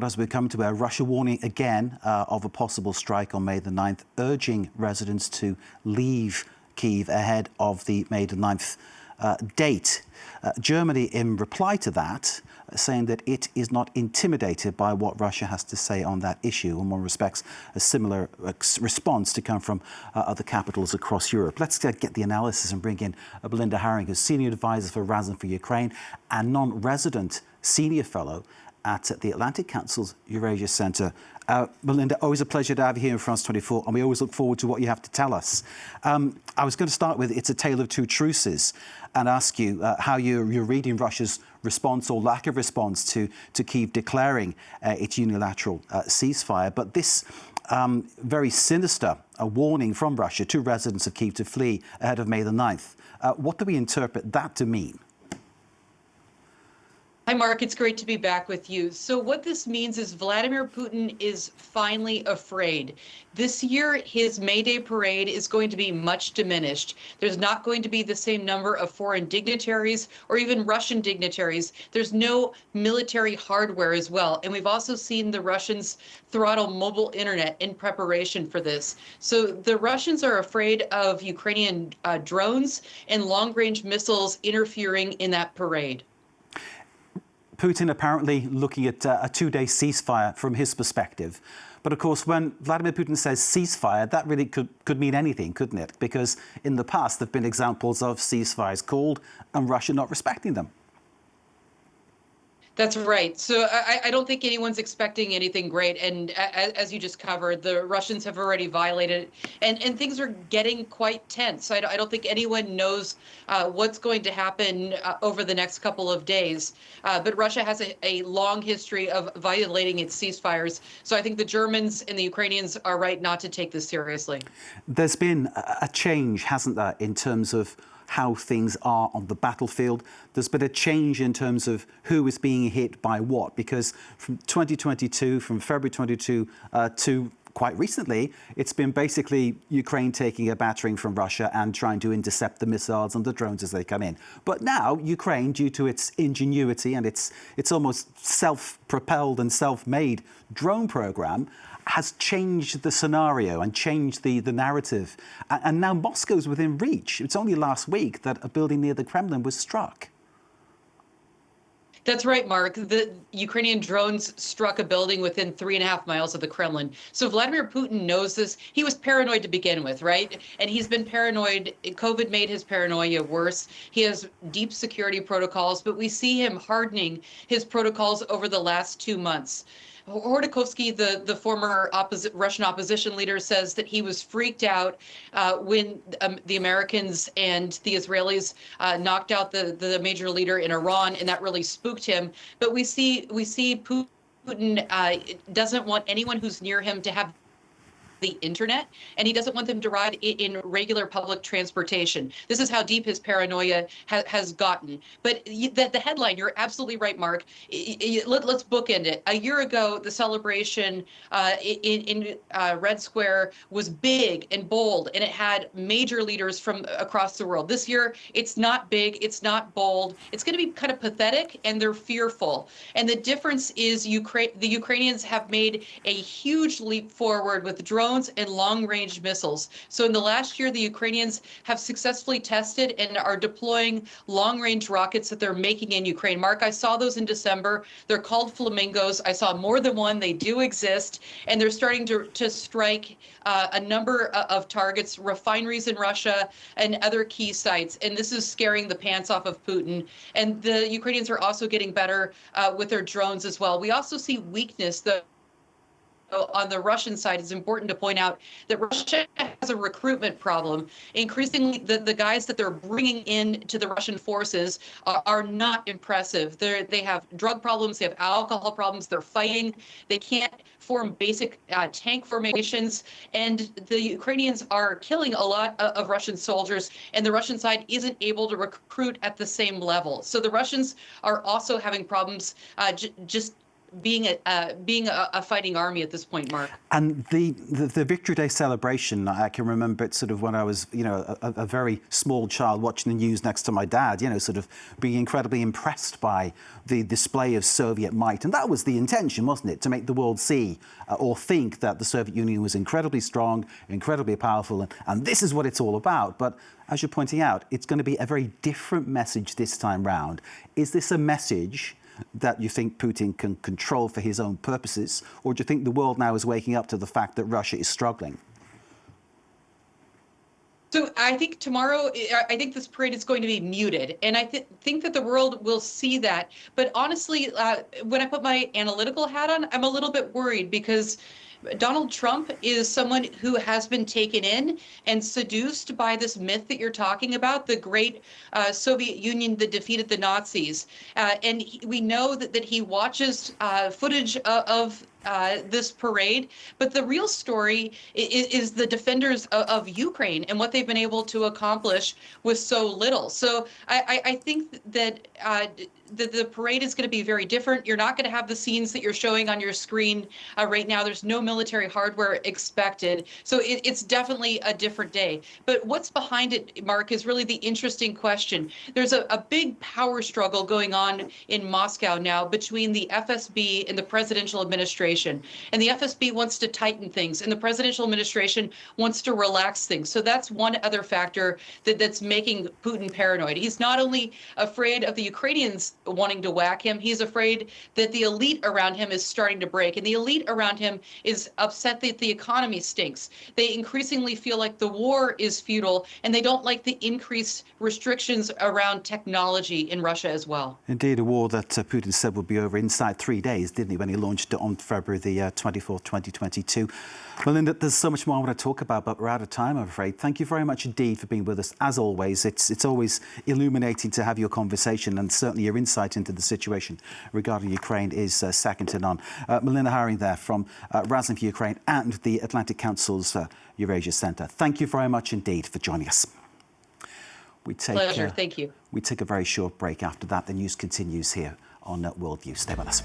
As we come to a Russia warning again of a possible strike on May the 9th, urging residents to leave Kyiv ahead of the May the 9th date. Germany, in reply to that, saying that it is not intimidated by what Russia has to say on that issue. In one respects, a similar response to come from other capitals across Europe. Let's get the analysis and bring in Melinda Haring, who's Senior Advisor for Razom for Ukraine and non-resident Senior Fellow at the Atlantic Council's Eurasia Centre. Melinda, always a pleasure to have you here in France 24, and we always look forward to what you have to tell us. I was going to start with It's a Tale of Two Truces and ask you how you're reading Russia's response or lack of response to Kyiv declaring its unilateral ceasefire. But this very sinister warning from Russia to residents of Kyiv to flee ahead of May the 9th. What do we interpret that to mean? Hi, Mark. It's great to be back with you. So what this means is Vladimir Putin is finally afraid. This year, his May Day parade is going to be much diminished. There's not going to be the same number of foreign dignitaries or even Russian dignitaries. There's no military hardware as well. And we've also seen the Russians throttle mobile internet in preparation for this. So the Russians are afraid of Ukrainian drones and long-range missiles interfering in that parade. Putin apparently looking at a two-day ceasefire from his perspective. But of course, when Vladimir Putin says ceasefire, that really could mean anything, couldn't it? Because in the past, there have been examples of ceasefires called and Russia not respecting them. That's right. So I don't think anyone's expecting anything great. And as you just covered, the Russians have already violated it, and things are getting quite tense. I don't think anyone knows what's going to happen over the next couple of days. But Russia has a long history of violating its ceasefires. So I think the Germans and the Ukrainians are right not to take this seriously. There's been a change, hasn't there, in terms of how things are on the battlefield. There's been a change in terms of who is being hit by what, because from 2022, from February 22 to quite recently, it's been basically Ukraine taking a battering from Russia and trying to intercept the missiles and the drones as they come in. But now Ukraine, due to its ingenuity and its almost self-propelled and self-made drone program, has changed the scenario and changed the narrative. And now Moscow's within reach. It's only last week that a building near the Kremlin was struck. That's right, Mark. The Ukrainian drones struck a building within 3.5 miles of the Kremlin. So Vladimir Putin knows this. He was paranoid to begin with, right? And he's been paranoid. COVID made his paranoia worse. He has deep security protocols, but we see him hardening his protocols over the last 2 months. Hordikovsky, the former Russian opposition leader, says that he was freaked out when the Americans and the Israelis knocked out the major leader in Iran, and that really spooked him. But we see Putin doesn't want anyone who's near him to have the internet, and he doesn't want them to ride in regular public transportation. This is how deep his paranoia has gotten. But the headline, you're absolutely right, Mark. Let's bookend it. A year ago, the celebration in Red Square was big and bold, and it had major leaders from across the world. This year, it's not big, it's not bold. It's going to be kind of pathetic, and they're fearful. And the difference is the Ukrainians have made a huge leap forward with drones and long-range missiles. So in the last year, the Ukrainians have successfully tested and are deploying long-range rockets that they're making in Ukraine. Mark, I saw those in December. They're called Flamingos. I saw more than one. They do exist. And they're starting to strike a number of targets, refineries in Russia and other key sites. And this is scaring the pants off of Putin. And the Ukrainians are also getting better with their drones as well. We also see weakness, on the Russian side. It's important to point out that Russia has a recruitment problem. Increasingly, the guys that they're bringing in to the Russian forces are not impressive. They have drug problems, they have alcohol problems, they're fighting, they can't form basic tank formations, and the Ukrainians are killing a lot of Russian soldiers, and the Russian side isn't able to recruit at the same level. So the Russians are also having problems just being a fighting army at this point, Mark. And the Victory Day celebration, I can remember it sort of when I was, a very small child watching the news next to my dad, sort of being incredibly impressed by the display of Soviet might. And that was the intention, wasn't it? To make the world see or think that the Soviet Union was incredibly strong, incredibly powerful, and this is what it's all about. But as you're pointing out, it's going to be a very different message this time round. Is this a message that you think Putin can control for his own purposes, or do you think the world now is waking up to the fact that Russia is struggling? So I think tomorrow, I think this parade is going to be muted, and I think that the world will see that. But honestly, when I put my analytical hat on, I'm a little bit worried because Donald Trump is someone who has been taken in and seduced by this myth that you're talking about, the great Soviet Union that defeated the Nazis. And we know that he watches footage of this parade, but the real story is the defenders of Ukraine and what they've been able to accomplish with so little. So I think that the parade is going to be very different. You're not going to have the scenes that you're showing on your screen right now. There's no military hardware expected. So it's definitely a different day. But what's behind it, Mark, is really the interesting question. There's a big power struggle going on in Moscow now between the FSB and the presidential administration. And the FSB wants to tighten things, and the presidential administration wants to relax things. So that's one other factor that's making Putin paranoid. He's not only afraid of the Ukrainians wanting to whack him, he's afraid that the elite around him is starting to break. And the elite around him is upset that the economy stinks. They increasingly feel like the war is futile, and they don't like the increased restrictions around technology in Russia as well. Indeed, a war that Putin said would be over inside 3 days, didn't he, when he launched it on February the 24th, 2022. Melinda, there's so much more I want to talk about, but we're out of time, I'm afraid. Thank you very much indeed for being with us. As always, it's always illuminating to have your conversation, and certainly your insight into the situation regarding Ukraine is second to none. Melinda Haring there from Razom for Ukraine and the Atlantic Council's Eurasia Centre. Thank you very much indeed for joining us. Pleasure, thank you. We take a very short break. After that, the news continues here on Worldview. Stay with us.